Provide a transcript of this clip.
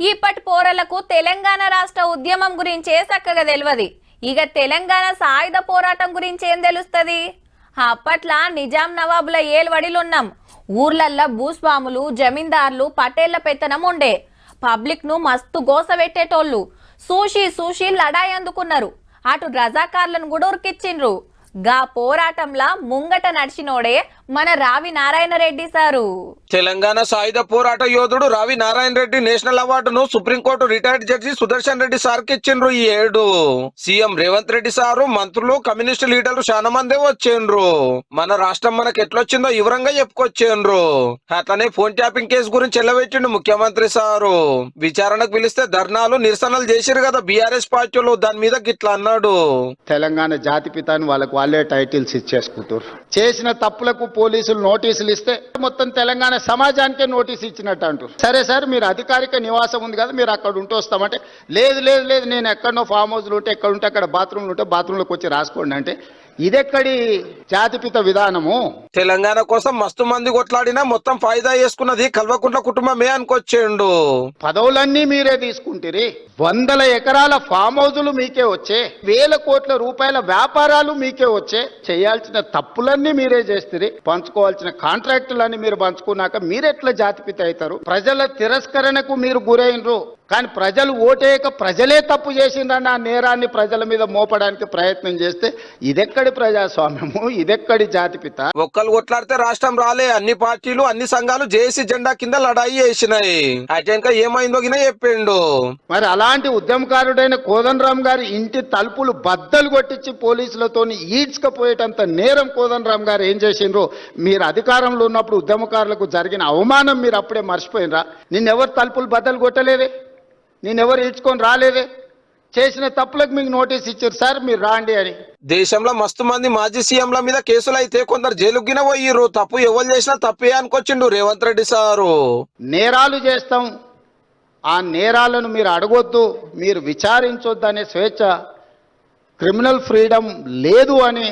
ఇప్పటి పోరలకు తెలంగాణ రాష్ట్ర ఉద్యమం గురించే చక్కగా తెలియదు. ఇక తెలంగాణ సాయుధ పోరాటం గురించి ఏం తెలుస్తుంది? అప్పట్లా నిజాం నవాబుల ఏలువడిలున్నాం. ఊర్లల్లో భూస్వాములు, జమీందార్లు, పటేళ్ల పెత్తనం ఉండే. పబ్లిక్ ను మస్తు గోస పెట్టేటోళ్ళు. సూషి లడాయి అందుకున్నారు. అటు రజాకార్లను కూడా ఉరికిచ్చిండ్రు. గా పోరాటంలా ముంగట నడిచినోడే మన రావి నారాయణ రెడ్డి సారు. తెలంగాణ సాయుధ పోరాట యోధుడు రావి నారాయణ రెడ్డి నేషనల్ అవార్డును supreme court retired judge Sudarshan Reddy sir కి ఇచ్చిండ్రు. ఈ ఏడు సీఎం రేవంత్ రెడ్డి సారు, మంత్రులు, కమ్యూనిస్టు లీడర్లు చాలా మందే వచ్చిండ్రు. మన రాష్ట్రం మనకు ఎట్లొచ్చిందో వివరంగా చెప్పుకొచ్చిండ్రు. అట్లనే ఫోన్ ట్యాపింగ్ కేసు గురించి ఎల్లబెట్టిండు ముఖ్యమంత్రి సారు. విచారణకు పిలిస్తే ధర్నాలు, నిరసనలు చేసిరు కదా బీఆర్ఎస్ పార్టీలు. దాని మీద గిట్లా అన్నాడు. తెలంగాణ జాతిపితాని వాళ్ళే టైటిల్స్ ఇచ్చేసుకుంటారు. చేసిన తప్పులకు పోలీసులు నోటీసులు ఇస్తే మొత్తం తెలంగాణ సమాజానికే నోటీస్ ఇచ్చినట్టు అంటారు. సరే సార్, మీరు అధికారిక నివాసం ఉంది కదా, మీరు అక్కడ ఉంటూ వస్తామంటే లేదు నేను ఎక్కడనో ఫామ్ హౌస్లు ఉంటే, ఎక్కడ ఉంటే అక్కడ బాత్రూమ్లు ఉంటే బాత్రూంలోకి వచ్చి రాసుకోండి అంటే ఇదెక్కడి జాతిపిత విధానము? తెలంగాణ కోసం మస్తు మంది కొట్లాడినా మొత్తం ఫాయిదా చేసుకున్నది కల్వకుంట్ల కుటుంబమే అనుకొచ్చేండు. పదవులన్నీ మీరే తీసుకుంటారు. 100 ఎకరాల ఫామ్ హౌజులు మీకే వచ్చే, 1000 కోట్ల రూపాయల వ్యాపారాలు మీకే వచ్చే. చేయాల్సిన తప్పులన్నీ మీరే చేస్తారు. పంచుకోవాల్సిన కాంట్రాక్టులన్నీ మీరు పంచుకున్నాక మీరెట్లా జాతిపిత అవుతారు? ప్రజల తిరస్కరణకు మీరు గురైనరు. కానీ ప్రజలు ఓటేయక ప్రజలే తప్పు చేసిండ్రన్న ఆ నేరాన్ని ప్రజల మీద మోపడానికి ప్రయత్నం చేస్తే ఇదెక్కడి ప్రజాస్వామ్యము? ఇదెక్కడి జాతిపిత? ఒక్కరు కొట్లాడితే రాష్ట్రం రాలే. అన్ని పార్టీలు, అన్ని సంఘాలు జేఏసీ జెండా కింద లడాయి చేసినాయి. అటెంక ఏమైందో గిన చెప్పిండు. మరి అలాంటి ఉద్యమకారుడైన కోదండరాం గారి ఇంటి తలుపులు బద్దలు కొట్టించి పోలీసులతో ఈడ్చుకపోయేటంత నేరం కోదండరాం గారు ఏం చేసిండ్రు? మీరు అధికారంలో ఉన్నప్పుడు ఉద్యమకారులకు జరిగిన అవమానం మీరు అప్పుడే మర్చిపోయినరా? నిన్నెవరు తలుపులు బద్దలు కొట్టలేదే, నేనెవరు ఈడ్చుకొని రాలేదే. చేసిన తప్పులకు మీకు నోటీస్ ఇచ్చారు సార్, మీరు రాండి అని. దేశంలో మస్తు మంది మాజీ సీఎంల మీద కేసులు అయితే కొందరు జైలుగిన పోయిర్రు. తప్పు ఎవరు చేసినా తప్పే అనుకొచ్చిండు రేవంత్ రెడ్డి సారు. నేరాలు చేస్తాం, ఆ నేరాలను మీరు అడగొద్దు, మీరు విచారించొద్దు అనే స్వేచ్ఛ, క్రిమినల్ ఫ్రీడమ్ లేదు అని